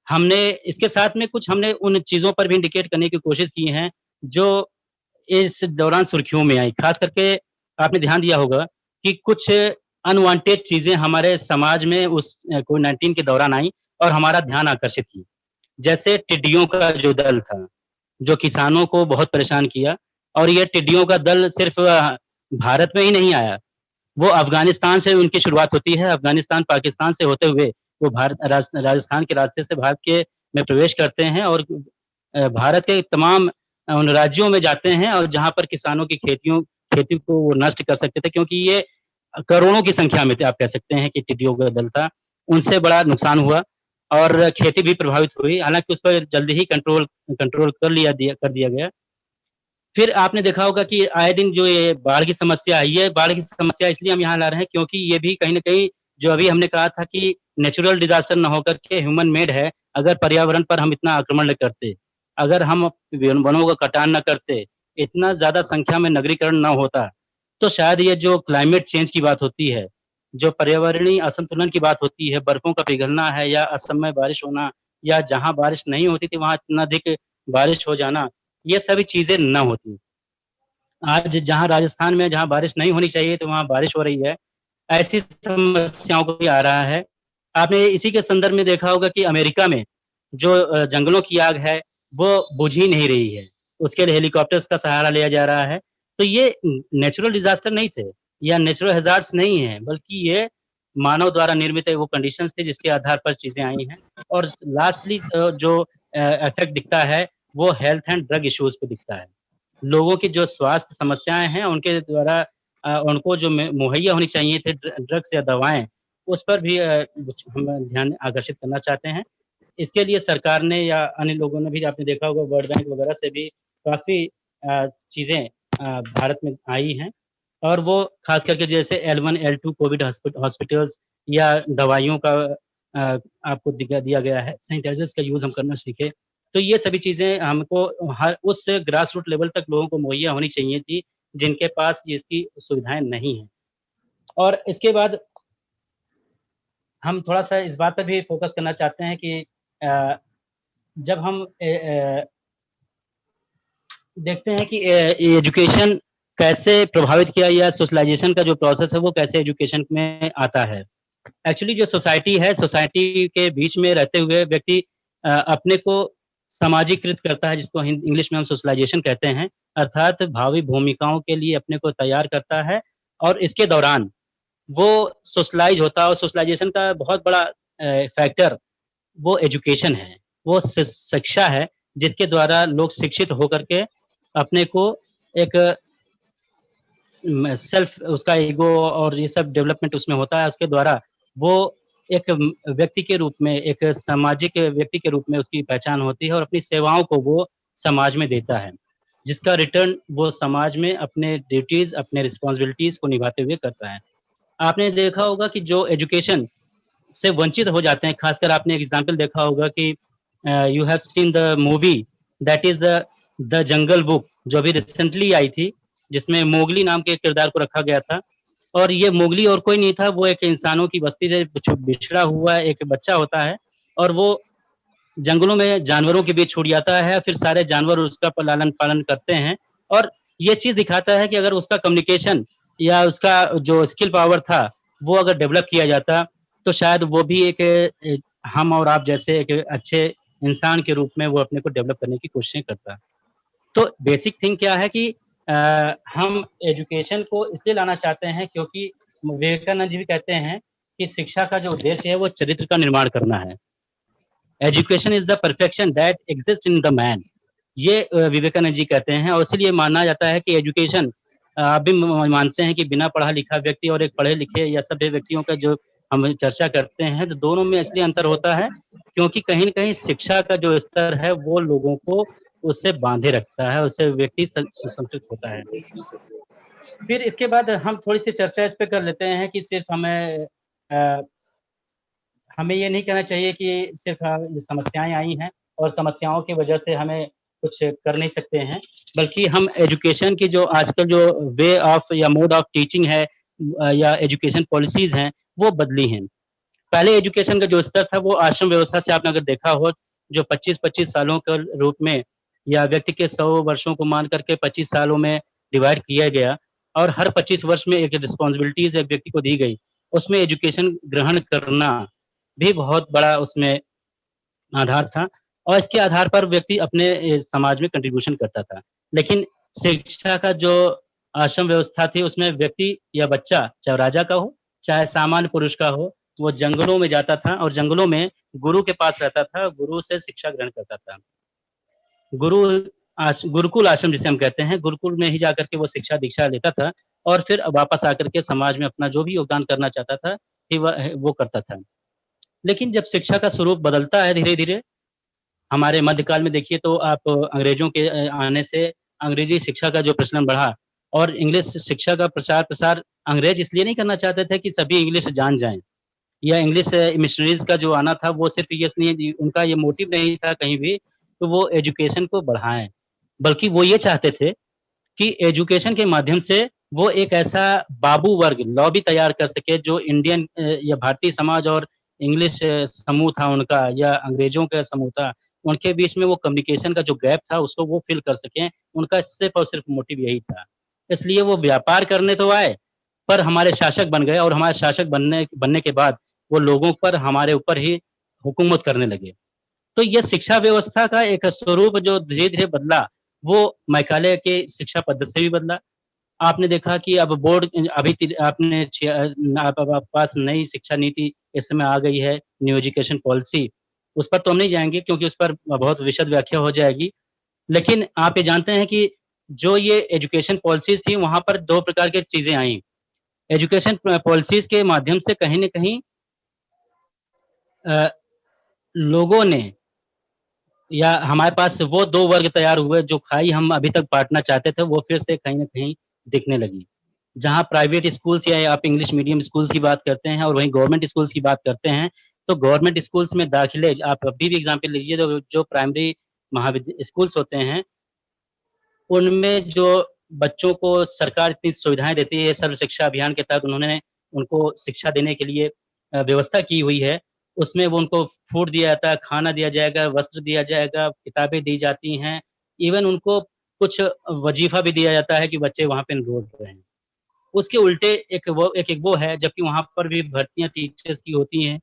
हमने इसके साथ में कुछ हमने उन चीज़ों पर भी इंडिकेट करने की कोशिश की है, जो इस दौरान सुर्खियों में आई। ख़ास करके आपने ध्यान दिया होगा कि कुछ अनवांटेड चीज़ें हमारे समाज में उस कोविड-19 के दौरान आई और हमारा ध्यान आकर्षित की। जैसे टिड्डियों का जो दल था, जो किसानों को बहुत परेशान किया और ये टिड्डियों का दल सिर्फ़ भारत में ही नहीं आया, वो अफ़गानिस्तान से उनकी शुरुआत होती है, अफ़गानिस्तान, पाकिस्तान से होते हुए वो भारत राजस्थान के रास्ते से भारत के में प्रवेश करते हैं और भारत के तमाम उन राज्यों में जाते हैं और जहाँ पर किसानों की खेती को वो नष्ट कर सकते थे क्योंकि ये करोड़ों की संख्या में थे आप कह सकते हैं कि टिड्डियों का दल था। उनसे बड़ा नुकसान हुआ और खेती भी प्रभावित हुई, हालाँकि उस पर जल्दी ही कंट्रोल कर दिया गया। फिर आपने देखा होगा कि आए दिन जो ये बाढ़ की समस्या है, ये बाढ़ की समस्या इसलिए हम यहाँ ला रहे हैं क्योंकि ये भी कहीं न कहीं जो अभी हमने कहा था कि नेचुरल डिज़ास्टर ना होकर के ह्यूमन मेड है, अगर पर्यावरण पर हम इतना आक्रमण न करते, अगर हम वनों का कटान ना करते, इतना ज़्यादा संख्या में नगरीकरण ना होता, तो शायद ये जो क्लाइमेट चेंज की बात होती है, जो पर्यावरणीय असंतुलन की बात होती है, बर्फों का पिघलना है या असमय बारिश होना या जहाँ बारिश नहीं होती थी, वहाँ इतना अधिक बारिश हो जाना, ये सभी चीज़ें ना होती। आज जहाँ राजस्थान में जहाँ बारिश नहीं होनी चाहिए तो वहाँ बारिश हो रही है। ऐसी समस्याओं को भी आ रहा है। आपने इसी के संदर्भ में देखा होगा कि अमेरिका में जो जंगलों की आग है, वो बुझ ही नहीं रही है। उसके लिए हेलीकॉप्टर्स का सहारा लिया जा रहा है। तो ये नेचुरल डिज़ास्टर नहीं थे या नेचुरल हैज़ार्ड्स नहीं हैं, बल्कि ये मानव द्वारा निर्मित वो कंडीशंस थे जिसके आधार पर चीज़ें आई हैं। और लास्टली जो इफ़ेक्ट दिखता है, वो हेल्थ एंड ड्रग इश्यूज़ पे दिखता है। लोगों की जो स्वास्थ्य समस्याएँ हैं, उनके द्वारा उनको जो मुहैया होनी चाहिए थे ड्रग्स या दवाएँ, उस पर भी कुछ हम ध्यान आकर्षित करना चाहते हैं। इसके लिए सरकार ने या अन्य लोगों ने भी आपने देखा होगा वर्ल्ड बैंक वगैरह से भी काफ़ी चीज़ें भारत में आई हैं और वो ख़ास करके जैसे L1, L2 कोविड हॉस्पिटल्स या दवाइयों का आपको दिया गया है, सैनिटाइज़र्स का यूज़ हम करना सीखें। तो ये सभी चीज़ें हमको हर उस ग्रास रूट लेवल तक लोगों को मुहैया होनी चाहिए थी, जिनके पास इसकी सुविधाएँ नहीं हैं। और इसके बाद हम थोड़ा-सा इस बात पर भी फ़ोकस करना चाहते हैं कि अ, जब हम देखते हैं कि एजुकेशन कैसे प्रभावित किया या सोशलाइज़ेशन का जो प्रोसेस है, वो कैसे एजुकेशन में आता है। एक्चुअली जो सोसाइटी है, सोसाइटी के बीच में रहते हुए व्यक्ति अपने को सामाजीकृत करता है, जिसको इंग्लिश में हम सोशलाइज़ेशन कहते हैं, अर्थात भावी भूमिकाओं के लिए अपने को तैयार करता है और इसके दौरान वो सोशलाइज़ होता है और सोशलाइज़ेशन का बहुत बड़ा फैक्टर वो एजुकेशन है, वो शिक्षा है, जिसके द्वारा लोग शिक्षित होकर के अपने को एक सेल्फ उसका ईगो और ये सब डेवलपमेंट उसमें होता है, उसके द्वारा वो एक व्यक्ति के रूप में, एक सामाजिक व्यक्ति के रूप में उसकी पहचान होती है और अपनी सेवाओं को वो समाज में देता है, जिसका रिटर्न वो समाज में अपने ड्यूटीज़, अपने रिस्पॉन्सिबिलिटीज़ को निभाते हुए करता है। आपने देखा होगा कि जो एजुकेशन से वंचित हो जाते हैं, खासकर आपने एक एग्ज़ाम्पल देखा होगा कि you have seen the movie that is the jungle book जो अभी रिसेंटली आई थी, जिसमें मोगली नाम के किरदार को रखा गया था और ये मोगली और कोई नहीं था, वो एक इंसानों की बस्ती से बिछड़ा हुआ एक बच्चा होता है और वो जंगलों में जानवरों के बीच छूट जाता है, फिर सारे जानवर उसका लालन-पालन करते हैं और ये चीज़ दिखाता है कि अगर उसका कम्युनिकेशन या उसका जो स्किल पावर था, वो अगर डेवलप किया जाता, तो शायद वो भी हम और आप जैसे एक अच्छे इंसान के रूप में वो अपने को डेवलप करने की कोशिशें करता। तो बेसिक थिंग क्या है कि हम एजुकेशन को इसलिए लाना चाहते हैं क्योंकि विवेकानंद जी भी कहते हैं कि शिक्षा का जो उद्देश्य है, वो चरित्र का निर्माण करना है। Education is the perfection that exist in the man ये विवेकानंद जी कहते हैं और इसलिए माना जाता है कि एजुकेशन आप भी मानते हैं कि बिना पढ़ा लिखा व्यक्ति और एक पढ़े लिखे या सभ्य व्यक्तियों का जो हम चर्चा करते हैं तो दोनों में इसलिए अंतर होता है क्योंकि कहीं न कहीं शिक्षा का जो स्तर है वो लोगों को उससे बांधे रखता है, उससे व्यक्ति सुसंस्कृत होता है। फिर इसके बाद हम थोड़ी-सी चर्चा इस पे कर लेते हैं कि सिर्फ़ हमें हमें ये नहीं कहना चाहिए कि सिर्फ़ ये समस्याएँ आई हैं और समस्याओं की वजह से हमें कुछ कर नहीं सकते हैं, बल्कि हम एजुकेशन की जो आजकल जो वे ऑफ या मोड ऑफ टीचिंग है या एजुकेशन पॉलिसीज़ हैं, वो बदली हैं। पहले एजुकेशन का जो स्तर था वो आश्रम व्यवस्था से आपने अगर देखा हो, जो 25-25 सालों के रूप में या व्यक्ति के 100 वर्षों को मान करके 25 सालों में डिवाइड किया गया और हर 25 वर्ष में एक रिस्पॉन्सिबिलिटीज़ एक व्यक्ति को दी गई। उसमें एजुकेशन ग्रहण करना भी बहुत बड़ा उसमें आधार था और इसके आधार पर व्यक्ति अपने समाज में कंट्रीब्यूशन करता था। लेकिन शिक्षा का जो आश्रम व्यवस्था थी उसमें व्यक्ति या बच्चा चाहे राजा का हो, चाहे सामान्य पुरुष का हो, वो जंगलों में जाता था और जंगलों में गुरु के पास रहता था, गुरु से शिक्षा ग्रहण करता था। गुरु गुरुकुल आश्रम जिसे हम कहते हैं, गुरुकुल में ही जाकर के वो शिक्षा दीक्षा लेता था और फिर वापस आकर के समाज में अपना जो भी योगदान करना चाहता था, कि वह वो करता था। लेकिन जब शिक्षा का स्वरूप बदलता है धीरे-धीरे, हमारे मध्यकाल में देखिए तो आप अंग्रेज़ों के आने से अंग्रेजी शिक्षा का जो प्रचलन बढ़ा और इंग्लिश शिक्षा का प्रचार-प्रसार अंग्रेज इसलिए नहीं करना चाहते थे कि सभी इंग्लिश जान जाएँ या इंग्लिश मिशनरीज़ का जो आना था वो सिर्फ़ ये इसलिए उनका ये मोटिव नहीं था कहीं भी, तो वो एजुकेशन को बढ़ाएँ। बल्कि वो ये चाहते थे कि एजुकेशन के माध्यम से वो एक ऐसा बाबू वर्ग, लॉबी तैयार कर सके जो इंडियन या भारतीय समाज और इंग्लिश समूह था उनका या अंग्रेज़ों का समूह था, उनके बीच में वो कम्युनिकेशन का जो गैप था उसको वो फ़िल कर सकें, उनका सिर्फ़ और सिर्फ़ मोटिव यही था। इसलिए वो व्यापार करने तो आए, पर हमारे शासक बन गए और हमारे शासक बनने बनने के बाद वो लोगों पर हमारे ऊपर ही हुकूमत करने लगे। तो ये शिक्षा व्यवस्था का एक स्वरूप जो धीरे-धीरे बदला, वो मैकाले के शिक्षा पद्धति से भी बदला। आपने देखा कि अब बोर्ड अभी आपने आप पास नई शिक्षा नीति इस समय आ गई है, न्यू एजुकेशन पॉलिसी। उस पर तो हम नहीं जाएँगे क्योंकि उस पर बहुत विशद व्याख्या हो जाएगी। लेकिन आप ये जानते हैं कि जो ये एजुकेशन पॉलिसीज़ थी, वहाँ पर 2 प्रकार की चीज़ें आईं। एजुकेशन पॉलिसीज़ के माध्यम से कहीं न कहीं अ, लोगों ने या हमारे पास वो 2 वर्ग तैयार हुए जो खाई हम अभी तक बाँटना चाहते थे, वो फिर से कहीं न कहीं दिखने लगी। जहाँ प्राइवेट स्कूल्स या आप इंग्लिश मीडियम स्कूल्स की बात करते हैं और वहीं गवर्नमेंट स्कूल्स की बात करते हैं, तो गवर्नमेंट स्कूल्स में दाखिले आप अभी भी एग्ज़ाम्पल लीजिए जो जो प्राइमरी स्कूल्स होते हैं, उनमें जो बच्चों को सरकार इतनी सुविधाएँ देती है, सर्व शिक्षा अभियान के तहत उन्होंने उनको शिक्षा देने के लिए व्यवस्था की हुई है। उसमें वो उनको फूड दिया जाता है, खाना दिया जाएगा, वस्त्र दिया जाएगा, किताबें दी जाती हैं। इवन उनको कुछ वज़ीफ़ा भी दिया जाता है कि बच्चे वहाँ पे एनरोल रहें। उसके उल्टे एक वो है जबकि वहाँ पर भी भर्तियाँ टीचर्स की होती हैं।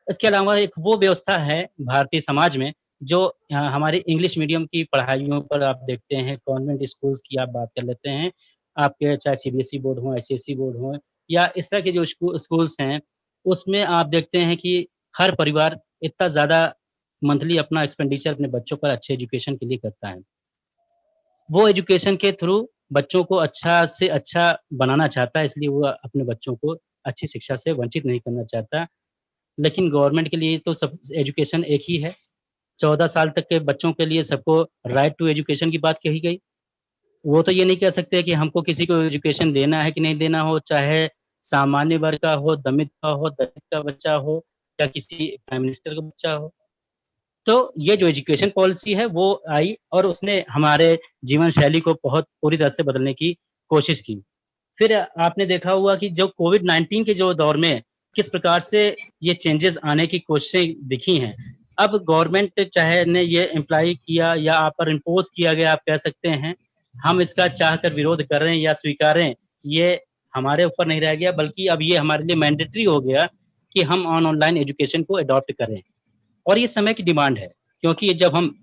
इसके अलावा एक वो व्यवस्था है भारतीय समाज में जो हमारे इंग्लिश मीडियम की पढ़ाइयों पर आप देखते हैं, कॉन्वेंट स्कूल्स की आप बात कर लेते हैं, आपके चाहे सीबीएसई बोर्ड हो, आईसीएसई बोर्ड हो या इस तरह के जो स्कूल्स हैं, उसमें आप देखते हैं कि हर परिवार इतना ज़्यादा मंथली अपना एक्सपेंडिचर अपने बच्चों पर अच्छे एजुकेशन के लिए करता है। वो एजुकेशन के थ्रू बच्चों को अच्छा से अच्छा बनाना चाहता है, इसलिए वो अपने बच्चों को अच्छी शिक्षा से वंचित नहीं करना चाहता। लेकिन गवर्नमेंट के लिए तो सब एजुकेशन एक ही है। 14 साल तक के बच्चों के लिए सबको राइट टू एजुकेशन की बात कही गई। वो तो ये नहीं कह सकते कि हमको किसी को एजुकेशन देना है कि नहीं देना हो, चाहे सामान्य वर्ग का हो, दमित का हो, दलित का बच्चा हो या किसी प्राइम मिनिस्टर का बच्चा हो। तो ये जो एजुकेशन पॉलिसी है वो आई और उसने हमारे जीवन शैली को बहुत पूरी तरह से बदलने की कोशिश की। फिर आपने देखा होगा कि जो कोविड-19 के जो दौर में किस प्रकार से ये चेंजेज़ आने की कोशिशें दिखी हैं। अब गवर्नमेंट चाहे ने ये इम्प्लाई किया या आप पर इम्पोज़ किया गया आप कह सकते हैं। हम इसका चाह कर विरोध कर रहे हैं या स्वीकारें, ये हमारे ऊपर नहीं रह गया बल्कि अब ये हमारे लिए मैंडेटरी हो गया कि हम ऑनलाइन एजुकेशन को अडॉप्ट करें। और ये समय की डिमांड है, क्योंकि जब हम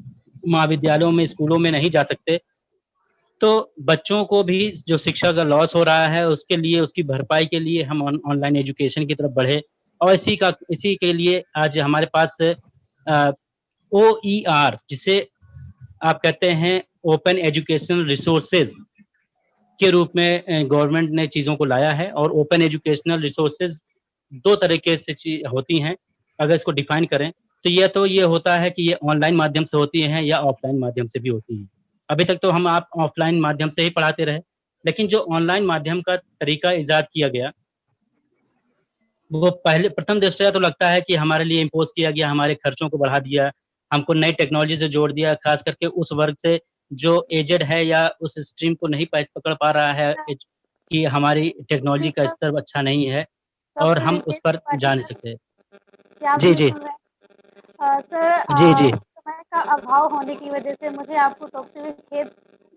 महाविद्यालयों में, स्कूलों में नहीं जा सकते, तो बच्चों को भी जो शिक्षा का लॉस हो रहा है, उसके लिए उसकी भरपाई के लिए हम ऑनलाइन एजुकेशन की तरफ बढ़े और इसी के लिए आज हमारे पास ओईआर जिसे आप कहते हैं ओपन एजुकेशनल रिसोर्सेज़ के रूप में गवर्नमेंट ने चीज़ों को लाया है और ओपन एजुकेशनल रिसोर्सेज़ 2 तरीके से होती हैं, अगर इसको डिफाइन करें, तो ये होता है कि ये ऑनलाइन माध्यम से होती हैं या ऑफ़लाइन माध्यम से भी होती हैं। अभी तक तो हम आप ऑफ़लाइन माध्यम से ही पढ़ाते रहे, लेकिन जो ऑनलाइन माध्यम का तरीका इज़ाद किया गया, वो पहले प्रथम दृष्टया तो लगता है कि हमारे लिए इम्पोज़ किया गया, हमारे खर्चों को बढ़ा दिया, हमको नई टेक्नोलॉजी से जोड़ दिया, ख़ास करके उस वर्ग से जो एजेड है या उस स्ट्रीम को नहीं पकड़ पा रहा है कि हमारी जी टेक्नोलॉजी का सर, स्तर अच्छा नहीं है तो और आपने हम विशेष उस पर जा नहीं पार्टीशन सकते। क्या आप जी, मुझे जी। सुन रहे हैं? सर जी, जी। समय का अभाव होने की वजह से मुझे आपको टोकते हुए खेद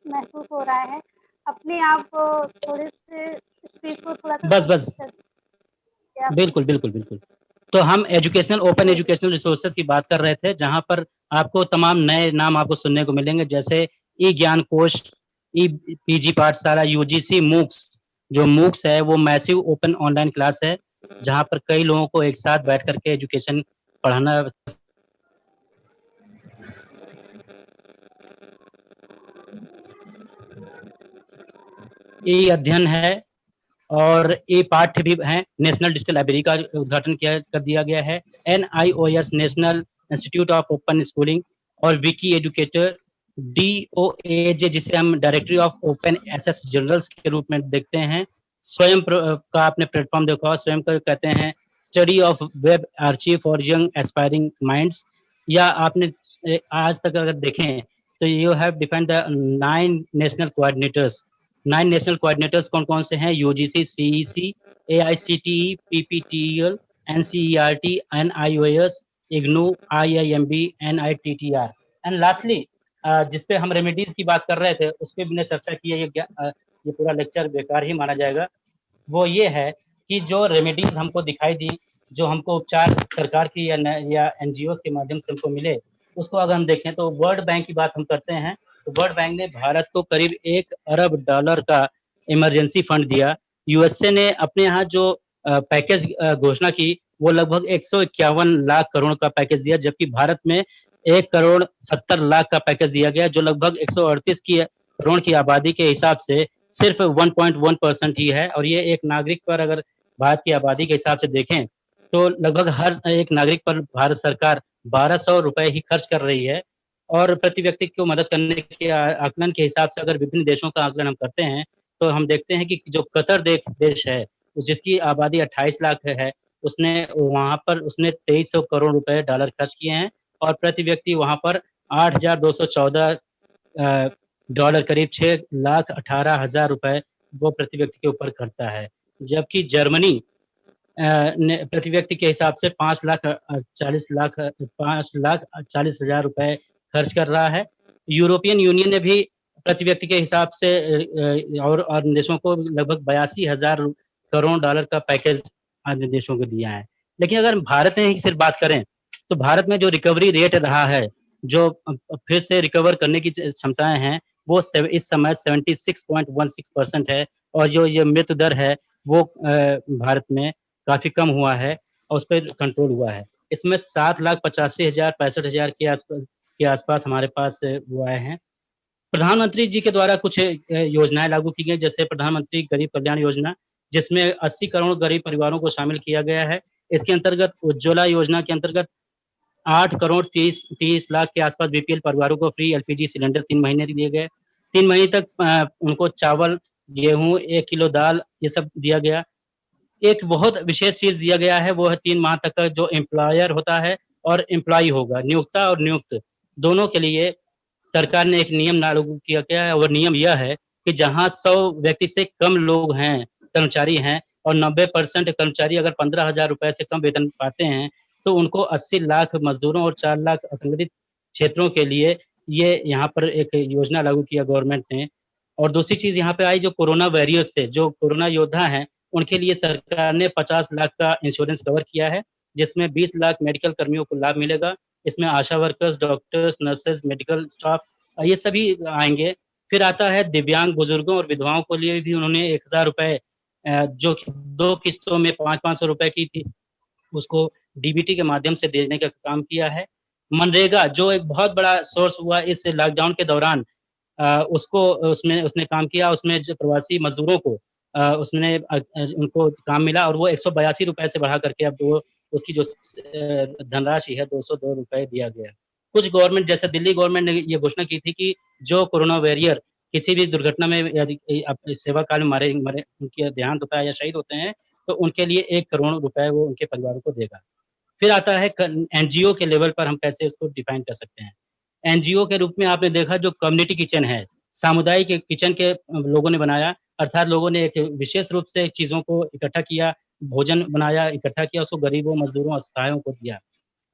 महसूस हो रहा है। अपने आप थोड़े-से स्पीच को थोड़ा-सा बस, स्लो बस। कर दीजिए आप प्लीज़। बिल्कुल, बिल्कुल, बिल्कुल। तो हम एजुकेशनल ओपन जी, जी। एजुकेशनल रिसोर्सेज़ की बात कर रहे थे, जहाँ पर आपको तमाम नए नाम आपको सुनने को मिलेंगे, जैसे ई-ज्ञान कोश, ई पीजी पाठशाला, यूजीसी मूक्स। जो मूक्स है, वो मैसिव ओपन ऑनलाइन क्लास है, जहाँ पर कई लोगों को एक साथ बैठ कर के एजुकेशन पढ़ाना ई-अध्ययन है और ई-पाठ्य भी हैं। नेशनल डिजिटल लाइब्रेरी का उद्घाटन किया कर दिया गया है। NIOS national institute of open schooling और विकी एजुकेटर, डीओएजे जिसे हम directory of open access journals के रूप में देखते हैं। स्वयं का आपने प्लेटफ़ॉर्म देखा होगा, स्वयं को कहते हैं study of web archive for young aspiring minds या आपने आज तक अगर देखें तो you have defined the 9 national coordinators 9 national coordinators कौन-कौन से हैं? UGC, CEC, AICTE, NPTEL, NCERT, NIOS, IGNOU, IIMB, NITTR and lastly जिस पे हम रेमेडीज़ की बात कर रहे थे, उस पे भी मैंने चर्चा की है, ये पूरा लेक्चर बेकार ही माना जाएगा। वो ये है कि जो रेमेडीज़ हमको दिखाई दी, जो हमको उपचार सरकार की या एनजीओज़ के माध्यम से हमको मिले, उसको अगर हम देखें तो वर्ल्ड बैंक की बात हम करते हैं, तो वर्ल्ड बैंक ने भारत को करीब 1 अरब डॉलर का इमरजेंसी फंड दिया। यूएसए ने अपने यहाँ जो पैकेज घोषणा की, वो लगभग 151 लाख करोड़ का पैकेज दिया, जबकि भारत में 1 करोड़ 70 लाख का पैकेज दिया गया, जो लगभग 138 करोड़ की आबादी के हिसाब से सिर्फ 1.1% ही है और ये एक नागरिक पर अगर भारत की आबादी के हिसाब से देखें, तो लगभग हर एक नागरिक पर भारत सरकार ₹1200 ही खर्च कर रही है और प्रति व्यक्ति को मदद करने के आकलन के हिसाब से अगर विभिन्न देशों का आकलन हम करते हैं, तो हम देखते हैं कि जो कतर देश है, जिसकी आबादी 28 लाख है, उसने 2300 करोड़ रुपए डॉलर खर्च किए हैं और प्रति व्यक्ति वहाँ पर 8,214 अ, डॉलर करीब 6,18,000 रुपए वो प्रति व्यक्ति के ऊपर खर्चा है। जबकि जर्मनी ने प्रति व्यक्ति के हिसाब से 5,40,000 रुपए खर्च कर रहा है। यूरोपियन यूनियन ने भी प्रति व्यक्ति के हिसाब से और देशों को लगभग 82,000 करोड़ डॉलर का पैकेज अन्य देशों को दिया है। लेकिन अगर भारत में ही सिर्फ बात करें, तो भारत में जो रिकवरी रेट रहा है, जो फिर से रिकवर करने की क्षमताएँ हैं, वो इस समय 76.16% है और जो ये मृत्यु दर है, वो भारत में काफ़ी कम हुआ है और उस पे कंट्रोल हुआ है। इसमें 7,85,000 65,000 के आसपास हमारे पास वो आए हैं। प्रधानमंत्री जी के द्वारा कुछ योजनाएँ लागू की गई, जैसे प्रधानमंत्री गरीब कल्याण योजना, जिसमें 80 करोड़ गरीब परिवारों को शामिल किया गया है। इसके अंतर्गत उज्ज्वला योजना के अंतर्गत 8 करोड़ 30 लाख के आसपास बीपीएल परिवारों को फ्री एलपीजी सिलेंडर 3 महीने दिए गए। 3 महीने तक उनको चावल, गेहूँ, 1 किलो दाल ये सब दिया गया। एक बहुत विशेष चीज़ दिया गया है, वो है 3 माह तक का जो एम्प्लॉयर होता है और एम्प्लॉयी होगा, नियोक्ता और नियुक्त, दोनों के लिए सरकार ने एक नियम लागू किया गया है। वो नियम यह है कि जहाँ 100 व्यक्ति से कम लोग हैं, कर्मचारी हैं और 90% कर्मचारी अगर 15,000 रुपए से कम वेतन पाते हैं, तो उनको 80 लाख मज़दूरों और 4 लाख असंगठित क्षेत्रों के लिए ये यहाँ पर एक योजना लागू किया गवर्नमेंट ने। और दूसरी चीज़ यहाँ पे आई जो कोरोना वॉरियर्स थे, जो कोरोना योद्धा हैं, उनके लिए सरकार ने 50 लाख का इंश्योरेंस कवर किया है, जिसमें 20 लाख मेडिकल कर्मियों को लाभ मिलेगा। इसमें ASHA workers, doctors, nurses, medical staff ये सभी आएँगे। फिर आता है दिव्यांग बुजुर्गों और विधवाओं के लिए भी उन्होंने ₹1000 जो कि 2 किस्तों में 5-5 सौ रुपए की थी, उसको डीबीटी के माध्यम से देने का काम किया है। मनरेगा जो एक बहुत बड़ा सोर्स हुआ इस लॉकडाउन के दौरान उसको उसमें उसने काम किया, उसमें जो प्रवासी मज़दूरों को उनको काम मिला और वो ₹182 से बढ़ा करके अब वो उसकी जो धनराशि है ₹202 दिया गया। कुछ गवर्नमेंट जैसे दिल्ली गवर्नमेंट ने ये घोषणा की थी कि जो कोरोना वॉरियर किसी भी दुर्घटना में यदि सेवा काल में मरे मरे उनकी देहांत होता है या शहीद होते हैं, तो उनके लिए 1 करोड़ रुपए वो उनके परिवारों को देगा। फिर आता है क एनजीओ के लेवल पर हम कैसे उसको डिफाइन कर सकते हैं। एनजीओ के रूप में आपने देखा जो कम्युनिटी किचन है, सामुदायिक किचन के लोगों ने बनाया, अर्थात लोगों ने एक विशेष रूप से चीज़ों को इकट्ठा किया, भोजन बनाया, इकट्ठा किया, उसको गरीबों, मज़दूरों, असहायों को दिया।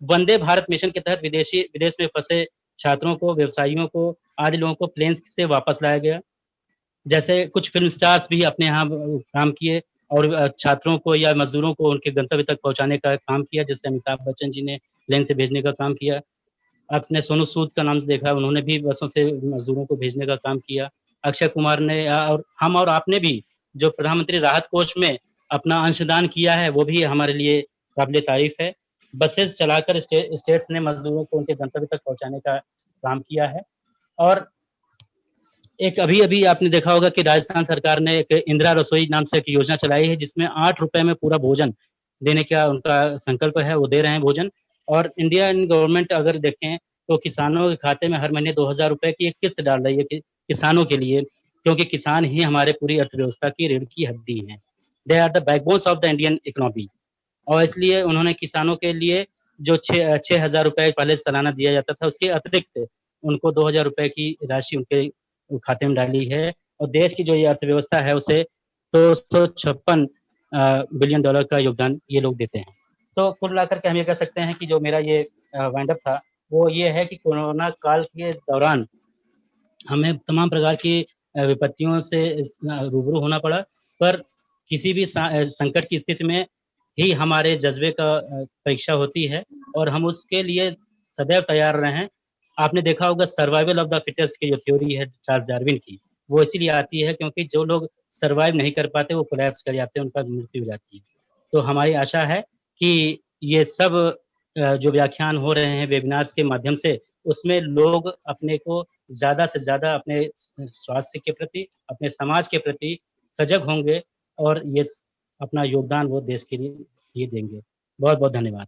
वंदे भारत मिशन के तहत विदेश में फँसे छात्रों को, व्यवसायियों को, आदि लोगों को प्लेन्स से वापस लाया गया। जैसे कुछ फ़िल्म स्टार्स भी अपने यहाँ काम किए और छात्रों को या मज़दूरों को उनके गंतव्य तक पहुँचाने का काम किया, जैसे अमिताभ बच्चन जी ने प्लेन से भेजने का काम किया। आपने सोनू सूद का नाम देखा, उन्होंने भी बसों से मज़दूरों को भेजने का काम किया। अक्षय कुमार ने और हम और आपने भी जो प्रधानमंत्री राहत कोष में अपना अंशदान किया है, वो भी हमारे लिए काबिल-ए-तारीफ़ है। बसेज़ चलाकर स्टेट्स ने मज़दूरों को उनके गंतव्य तक पहुँचाने का काम किया है और एक अभी-अभी आपने देखा होगा कि राजस्थान सरकार ने एक इंदिरा रसोई नाम से एक योजना चलाई है, जिसमें ₹8 में पूरा भोजन देने का उनका संकल्प है, वो दे रहे हैं भोजन। और इंडियन गवर्नमेंट अगर देखें, तो किसानों के खाते में हर महीने ₹2000 की एक किस्त डाल रही है कि किसानों के लिए, क्योंकि किसान ही हमारे पूरी अर्थव्यवस्था की रीढ़ की हड्डी हैं। They are the backbones of the Indian economy. और इसलिए उन्होंने किसानों के लिए जो ₹6000 पहले सालाना दिया जाता था, उसके अतिरिक्त उनको ₹2000 की राशि उनके खाते में डाली है और देश की जो ये अर्थव्यवस्था है उसे 256 बिलियन डॉलर का योगदान ये लोग देते हैं। तो कुल मिलाकर के हम ये कह सकते हैं कि जो मेरा ये वाइंड अप था, वो ये है कि कोरोना काल के दौरान हमें तमाम प्रकार की विपत्तियों से रूबरू होना पड़ा, पर किसी भी संकट की स्थिति में ही हमारे जज़्बे का परीक्षा होती है और हम उसके लिए सदैव तैयार रहें। आपने देखा होगा सर्वाइवल ऑफ द फिटेस्ट की जो थ्योरी है चार्ल्स डार्विन की, वो इसीलिए आती है क्योंकि जो लोग सर्वाइव नहीं कर पाते, वो कोलैप्स कर जाते हैं, उनका मृत्यु हो जाती है। तो हमारी आशा है कि ये सब जो व्याख्यान हो रहे हैं वेबिनार्स के माध्यम से, उसमें लोग अपने को ज़्यादा से ज़्यादा अपने स्वास्थ्य के प्रति, अपने समाज के प्रति सजग होंगे और ये अपना योगदान वो देश के लिए देंगे। बहुत-बहुत धन्यवाद।